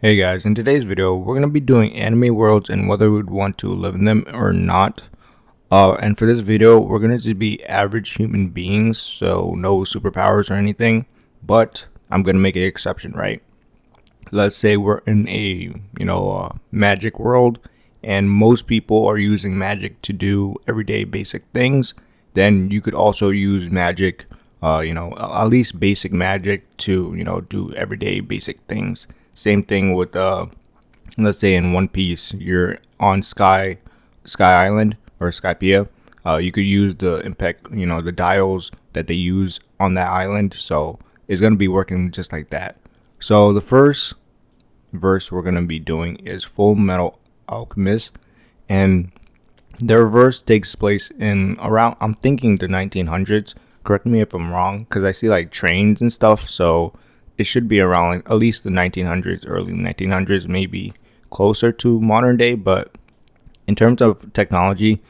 Hey guys, in today's video, we're going to be doing anime worlds and whether we'd want to live in them or not. And for this video, we're going to just be average human beings, so no superpowers or anything. But I'm going to make an exception, right? Let's say we're in a, magic world and most people are using magic to do everyday basic things. Then you could also use magic, at least basic magic to, do everyday basic things. Same thing with, let's say in One Piece, you're on Sky Island or Skypiea. You could use the impact, the dials that they use on that island. So it's gonna be working just like that. So the first verse we're gonna be doing is Full Metal Alchemist, and their verse takes place in around, I'm thinking, the 1900s. Correct me if I'm wrong, because I see like trains and stuff. So it should be around like at least the 1900s, early 1900s, maybe closer to modern day. But in terms of technology,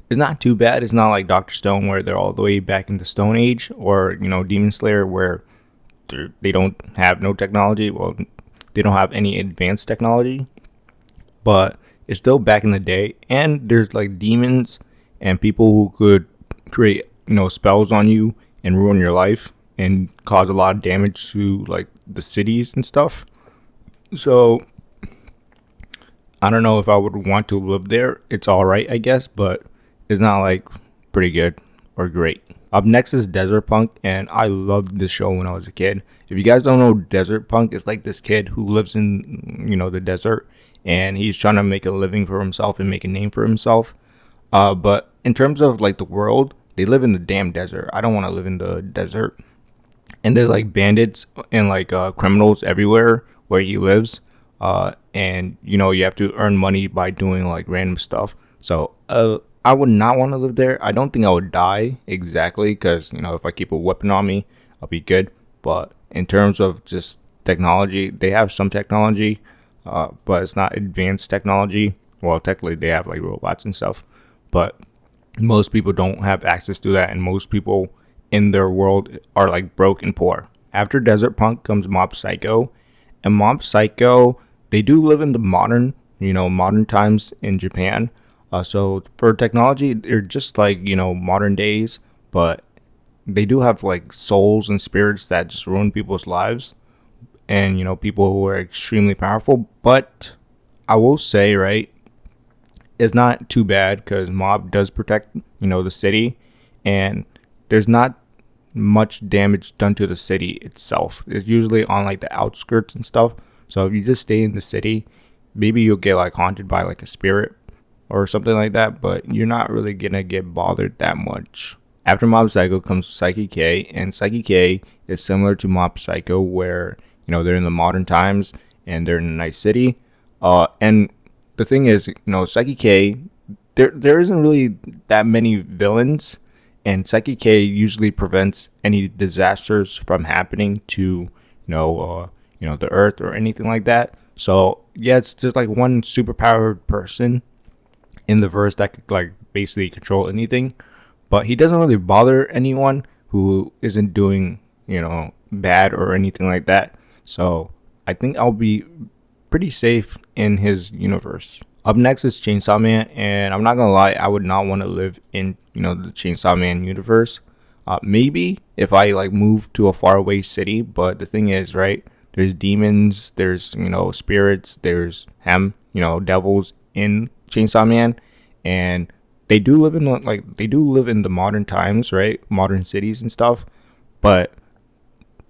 it's not too bad. It's not like Dr. Stone where they're all the way back in the Stone Age, or Demon Slayer where they don't have no technology. Well, they don't have any advanced technology, but it's still back in the day. And there's like demons and people who could create spells on you and ruin your life and cause a lot of damage to like the cities and stuff. So I don't know if I would want to live there. It's all right, I guess, but it's not like pretty good or great. Up next is Desert Punk, and I loved this show when I was a kid. If you guys don't know Desert Punk, it's like this kid who lives in the desert, and he's trying to make a living for himself and make a name for himself. But in terms of like the world, they live in the damn desert. I don't want to live in the desert. And there's like bandits and like criminals everywhere where he lives. And you have to earn money by doing like random stuff. So I would not want to live there. I don't think I would die exactly because if I keep a weapon on me, I'll be good. But in terms of just technology, they have some technology, but it's not advanced technology. Well, technically they have like robots and stuff, but most people don't have access to that, and most people in their world are like broke and poor. After Desert Punk comes Mob Psycho, and Mob Psycho, they do live in the modern times in Japan. So for technology, they're just like modern days, but they do have like souls and spirits that just ruin people's lives, and people who are extremely powerful. But I will say, right, it's not too bad because Mob does protect the city, and there's not much damage done to the city itself. It's usually on like the outskirts and stuff. So if you just stay in the city, maybe you'll get like haunted by like a spirit or something like that, but you're not really gonna get bothered that much. After Mob Psycho comes Saiki K, and Saiki K is similar to Mob Psycho where they're in the modern times and they're in a nice city. And the thing is, Saiki K, there isn't really that many villains, and Psyche K usually prevents any disasters from happening to the Earth or anything like that. So yeah, it's just like one superpowered person in the verse that could like basically control anything, but he doesn't really bother anyone who isn't doing bad or anything like that. So I think I'll be pretty safe in his universe. Up next is Chainsaw Man, and I'm not gonna lie, I would not want to live in the Chainsaw Man universe. Maybe if I like move to a faraway city, but the thing is, right, there's demons, there's spirits, there's devils in Chainsaw Man, and they do live in the modern times, right, modern cities and stuff. But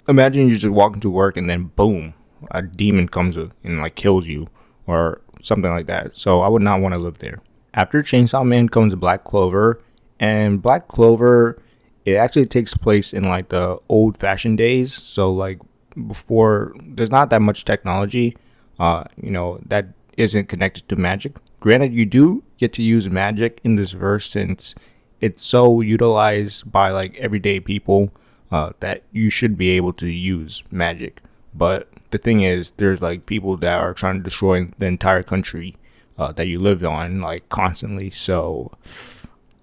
imagine you just walk into work and then boom, a demon comes and like kills you or something like that. So I would not want to live there. After Chainsaw Man comes Black Clover, and Black Clover, it actually takes place in like the old fashioned days. So like before, there's not that much technology, that isn't connected to magic. Granted, you do get to use magic in this verse since it's so utilized by like everyday people, that you should be able to use magic. But the thing is, there's like people that are trying to destroy the entire country that you live on like constantly. So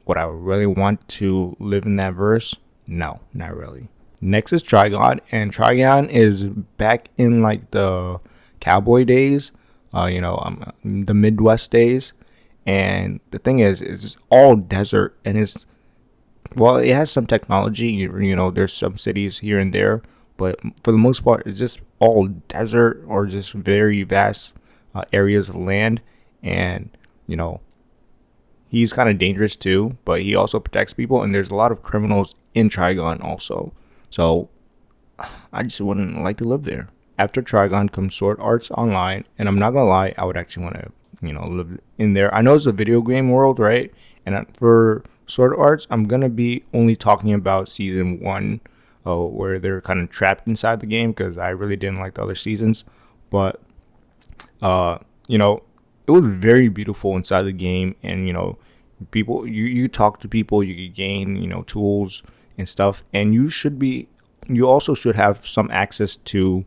would I really want to live in that verse? No, not really. Next is Trigun, and Trigun is back in like the cowboy days, the Midwest days. And the thing is, it's all desert, and it has some technology. There's some cities here and there, but for the most part, it's just all desert or just very vast areas of land. And he's kind of dangerous too, but he also protects people. And there's a lot of criminals in Trigun also. So I just wouldn't like to live there. After Trigun comes Sword Arts Online, and I'm not gonna lie, I would actually want to live in there. I know it's a video game world, right? And for Sword Arts, I'm gonna be only talking about season 1, where they're kind of trapped inside the game, because I really didn't like the other seasons. But it was very beautiful inside the game, and people, you talk to people, you could gain tools and stuff, and you also should have some access to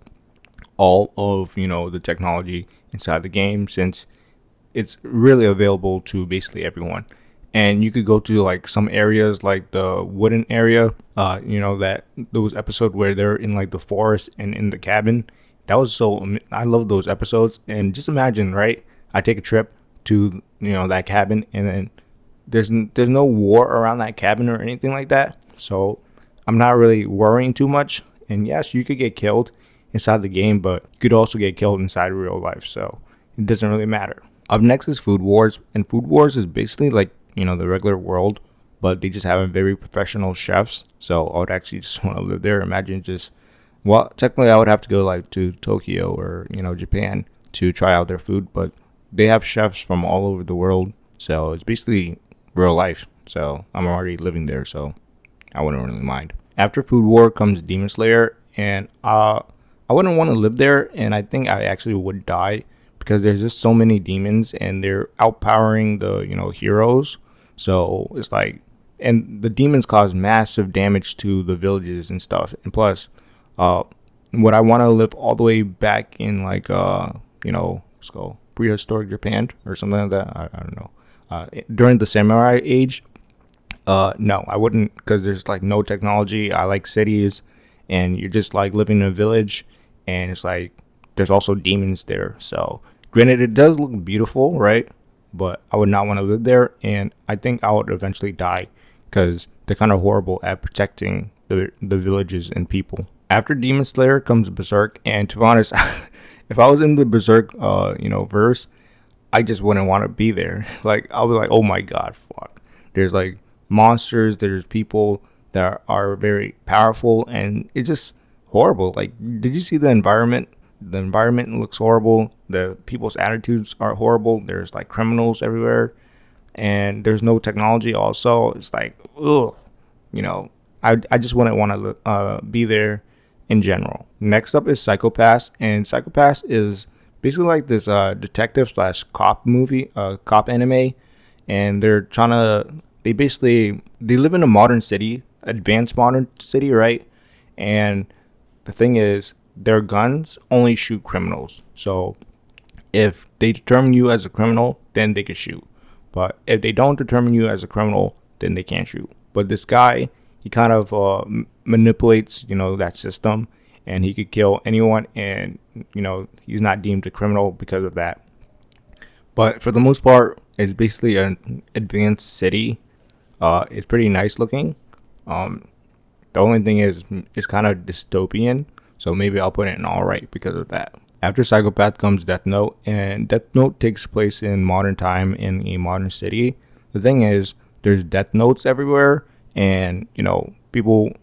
all of the technology inside the game, since it's really available to basically everyone. And you could go to like some areas, like the wooden area, that those episodes where they're in like the forest and in the cabin. That was I love those episodes. And just imagine, right? I take a trip to that cabin, and then there's no war around that cabin or anything like that. So I'm not really worrying too much. And yes, you could get killed inside the game, but you could also get killed inside real life. So it doesn't really matter. Up next is Food Wars, and Food Wars is basically like the regular world, but they just have very professional chefs. So I would actually just want to live there. Imagine technically I would have to go like to Tokyo or Japan to try out their food, but they have chefs from all over the world, so it's basically real life. So I'm already living there, so I wouldn't really mind. After Food War comes Demon Slayer, and I wouldn't want to live there, and I think I actually would die, because there's just so many demons, and they're outpowering the heroes. So it's like, and the demons cause massive damage to the villages and stuff. And plus, would I want to live all the way back in like let's go prehistoric Japan or something like that? I don't know. During the samurai age, no, I wouldn't, because there's like no technology. I like cities, and you're just like living in a village, and it's like there's also demons there. So granted, it does look beautiful, right? But I would not want to live there, and I think I would eventually die, because they're kind of horrible at protecting the villages and people. After Demon Slayer comes Berserk, and to be honest, if I was in the Berserk verse, I just wouldn't want to be there. Like, I'll be like, oh my god, fuck. There's like monsters, there's people that are very powerful, and it's just horrible. Like, did you see the environment? The environment looks horrible. The people's attitudes are horrible. There's like criminals everywhere, and there's no technology. Also, it's like, ugh, I just wouldn't want to be there in general. Next up is Psycho-Pass, and Psycho-Pass is basically like this detective slash cop movie, cop anime, and they live in a modern city, advanced modern city, right? And the thing is, their guns only shoot criminals. So if they determine you as a criminal, then they can shoot. But if they don't determine you as a criminal, then they can't shoot. But this guy, he kind of manipulates, that system, and he could kill anyone, and he's not deemed a criminal because of that. But for the most part, it's basically an advanced city. It's pretty nice looking. The only thing is, it's kind of dystopian. So maybe I'll put it in alright because of that. After Psycho-Pass comes Death Note, and Death Note takes place in modern time in a modern city. The thing is, there's Death Notes everywhere, and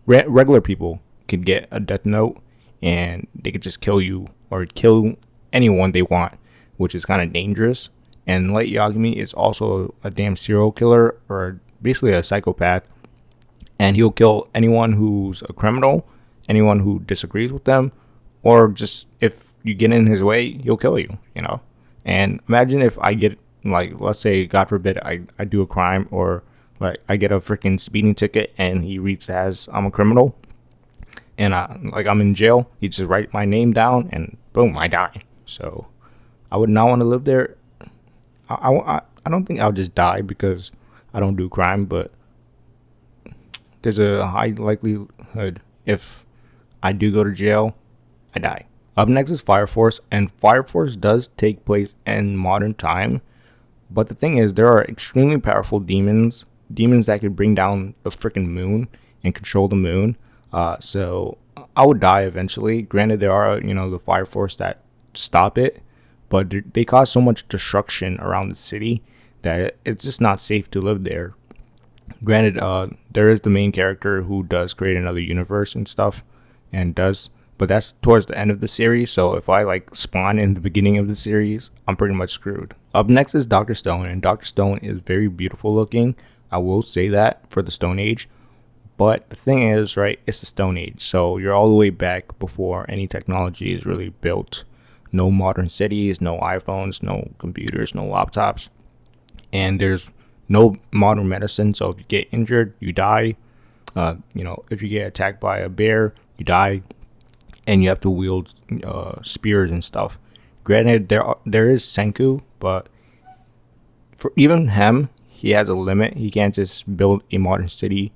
regular people could get a Death Note, and they could just kill you or kill anyone they want, which is kind of dangerous. And Light Yagami is also a damn serial killer, or basically a psychopath, and he'll kill anyone who's a criminal, anyone who disagrees with them, or just if you get in his way, he'll kill you, And imagine if I get, like, let's say, God forbid, I do a crime, or like I get a freaking speeding ticket, and he reads as I'm a criminal, and I'm in jail. He just write my name down, and boom, I die. So I would not want to live there. I don't think I'll just die because I don't do crime, but there's a high likelihood if I do go to jail, I die. Up next is Fire Force, and Fire Force does take place in modern time. But the thing is, there are extremely powerful demons that could bring down the freaking moon and control the moon. So I would die eventually. Granted, there are, the Fire Force that stop it, but they cause so much destruction around the city that it's just not safe to live there. Granted, there is the main character who does create another universe and stuff, but that's towards the end of the series. So if I spawn in the beginning of the series, I'm pretty much screwed. Up next is Dr. Stone, and Dr. Stone is very beautiful looking. I will say that for the Stone Age. But the thing is, right, it's the Stone Age. So you're all the way back before any technology is really built. No modern cities, no iPhones, no computers, no laptops. And there's no modern medicine. So if you get injured, you die. If you get attacked by a bear, you die. And you have to wield spears and stuff. Granted, there is Senku, but for even him, he has a limit. He can't just build a modern city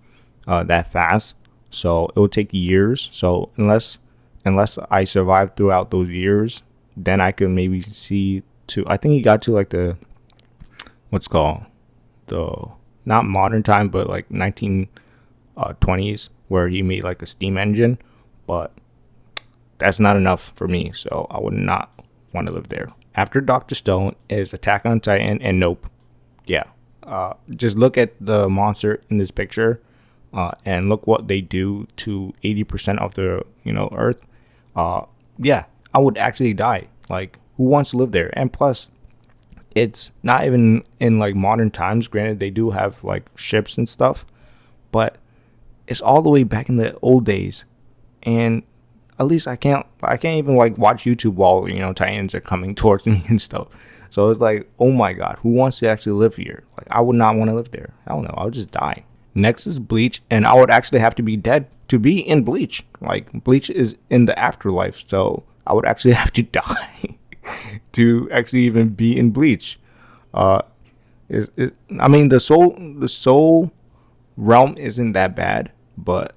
that fast. So it will take years. So unless I survive throughout those years, then I could maybe see to. I think he got to the what's called the not modern time, but 1920s, where he made a steam engine, but that's not enough for me, so I would not want to live there. After Dr. Stone is Attack on Titan and Nope. Yeah. Just look at the monster in this picture and look what they do to 80% of the Earth. Yeah, I would actually die. Who wants to live there? And plus, it's not even in modern times. Granted, they do have ships and stuff, but it's all the way back in the old days. And at least I can't even watch YouTube while Titans are coming towards me and stuff. So it's oh my god, who wants to actually live here? I would not want to live there. I don't know, I would just die. Next is Bleach, and I would actually have to be dead to be in Bleach. Bleach is in the afterlife, so I would actually have to die to actually even be in Bleach. I mean, the soul realm isn't that bad, but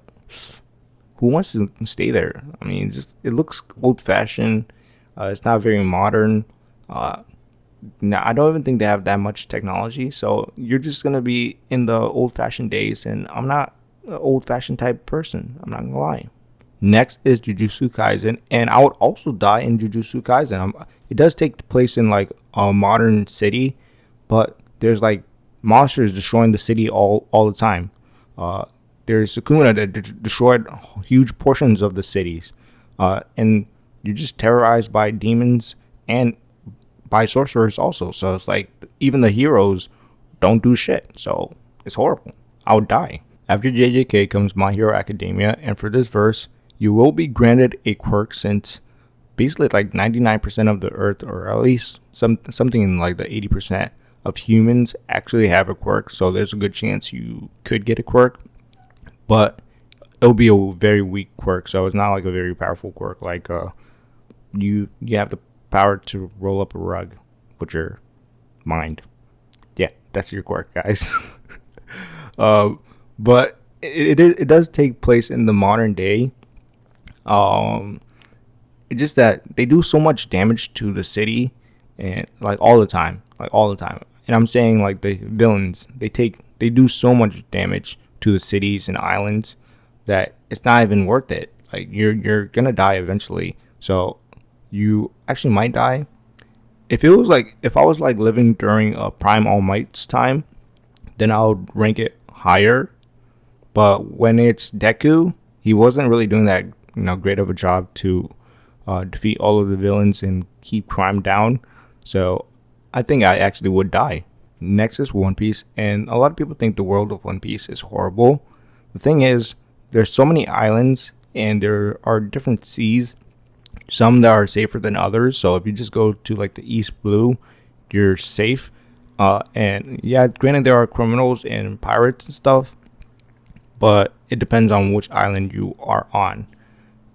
who wants to stay there? I mean, it looks old-fashioned. It's not very modern. Now, I don't even think they have that much technology. So you're just gonna be in the old-fashioned days, and I'm not an old-fashioned type person. I'm not gonna lie. Next is Jujutsu Kaisen, and I would also die in Jujutsu Kaisen. It does take place in a modern city, but there's monsters destroying the city all the time. There's Sukuna that destroyed huge portions of the cities. And you're just terrorized by demons and by sorcerers also. So it's even the heroes don't do shit. So it's horrible. I would die. After JJK comes My Hero Academia. And for this verse, you will be granted a quirk since basically 99% of the earth, or at least something in the 80% of humans actually have a quirk. So there's a good chance you could get a quirk. But it'll be a very weak quirk, so it's not a very powerful quirk. You have the power to roll up a rug with your mind. Yeah, that's your quirk, guys. But it does take place in the modern day. It's just that they do so much damage to the city, and all the time. And I'm saying the villains, they do so much damage to the cities and islands that it's not even worth it. You're gonna die eventually, so you actually might die. If I was living during a Prime All Might's time, then I would rank it higher. But when it's Deku, he wasn't really doing that great of a job to defeat all of the villains and keep crime down. So I think I actually would die. Next is One Piece, and a lot of people think the world of One Piece is horrible. The thing is, there's so many islands, and there are different seas, some that are safer than others. So if you just go to the East Blue, you're safe. And yeah, granted there are criminals and pirates and stuff, but it depends on which island you are on.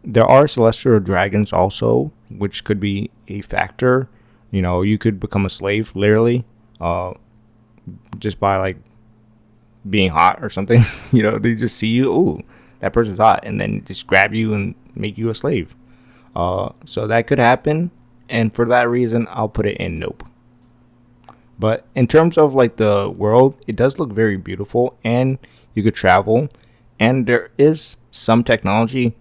There are celestial dragons also, which could be a factor. You could become a slave, literally. Just by being hot or something. They just see you, ooh, that person's hot, and then just grab you and make you a slave. So that could happen, and for that reason, I'll put it in nope. But in terms of like the world, it does look very beautiful, and you could travel, and there is some technology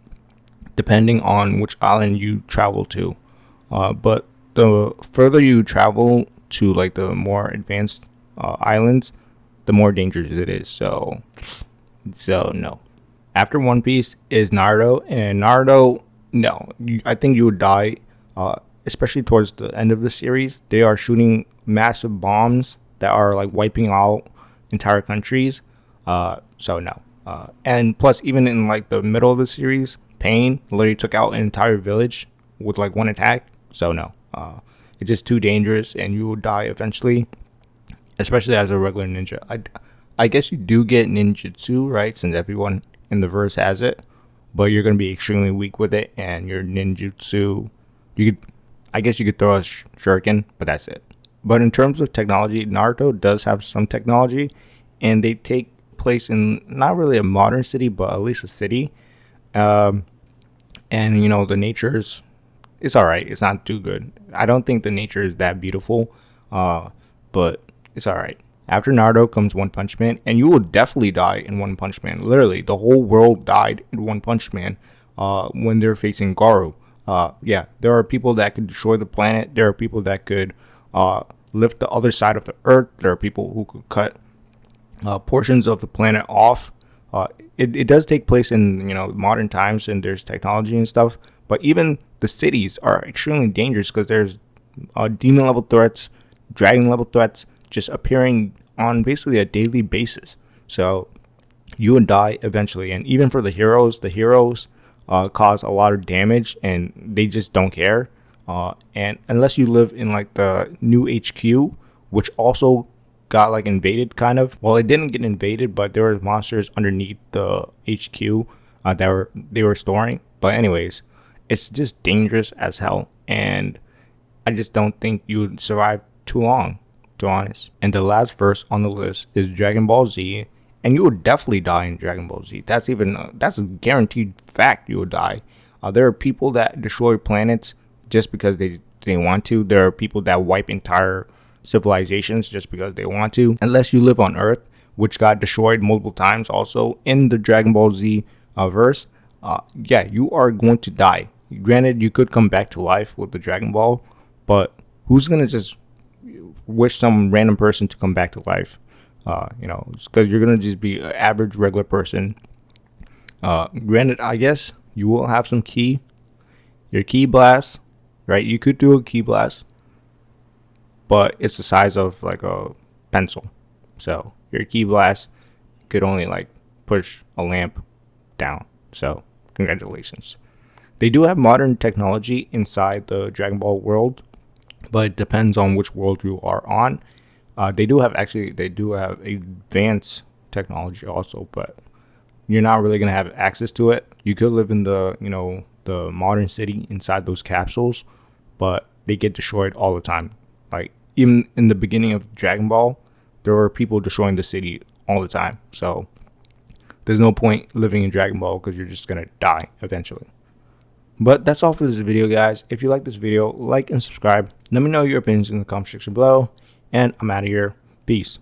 depending on which island you travel to. But the further you travel to like the more advanced islands, the more dangerous it is. So no. After One Piece is Naruto, and Naruto, no, I think you would die, especially towards the end of the series. They are shooting massive bombs that are like wiping out entire countries. So no. And plus, even in like the middle of the series, Pain literally took out an entire village with like one attack. So no. It's just too dangerous, and you will die eventually, especially as a regular ninja. I guess you do get ninjutsu, right? Since everyone in the verse has it, but you're gonna be extremely weak with it, and your ninjutsu, I guess you could throw a shuriken, but that's it. But in terms of technology, Naruto does have some technology, and they take place in not really a modern city, but at least a city. And you know, the nature's, it's all right. It's not too good. I don't think the nature is that beautiful, but it's all right. After Naruto comes One Punch Man, and you will definitely die in One Punch Man. Literally, the whole world died in One Punch Man when they're facing Garu. Yeah, there are people that could destroy the planet. There are people that could lift the other side of the earth. There are people who could cut portions of the planet off. It does take place in, you know, modern times, and there's technology and stuff. But even the cities are extremely dangerous because there's demon level threats, dragon level threats just appearing on basically a daily basis. So you would die eventually. And even for the heroes cause a lot of damage, and they just don't care. And unless you live in like the new HQ, which also got like invaded kind of. Well, it didn't get invaded, but there were monsters underneath the HQ that they were storing. But anyways, it's just dangerous as hell, and I just don't think you would survive too long, to be honest. And the last verse on the list is Dragon Ball Z, and you would definitely die in Dragon Ball Z. That's a guaranteed fact. You would die. There are people that destroy planets just because they want to. There are people that wipe entire civilizations just because they want to. Unless you live on Earth, which got destroyed multiple times also in the Dragon Ball Z verse, yeah, you are going to die. Granted, you could come back to life with the Dragon Ball, but who's gonna just wish some random person to come back to life? You know, because you're gonna just be an average regular person. Granted, I guess you will have some your ki blast, right? You could do a ki blast, but it's the size of like a pencil. So your ki blast could only like push a lamp down. So congratulations. They do have modern technology inside the Dragon Ball world, but it depends on which world you are on. They do have advanced technology also, but you're not really gonna have access to it. You could live in the modern city inside those capsules, but they get destroyed all the time. Like even in the beginning of Dragon Ball, there were people destroying the city all the time. So there's no point living in Dragon Ball because you're just gonna die eventually. But that's all for this video, guys. If you like this video, like and subscribe. Let me know your opinions in the comment section below. And I'm out of here. Peace.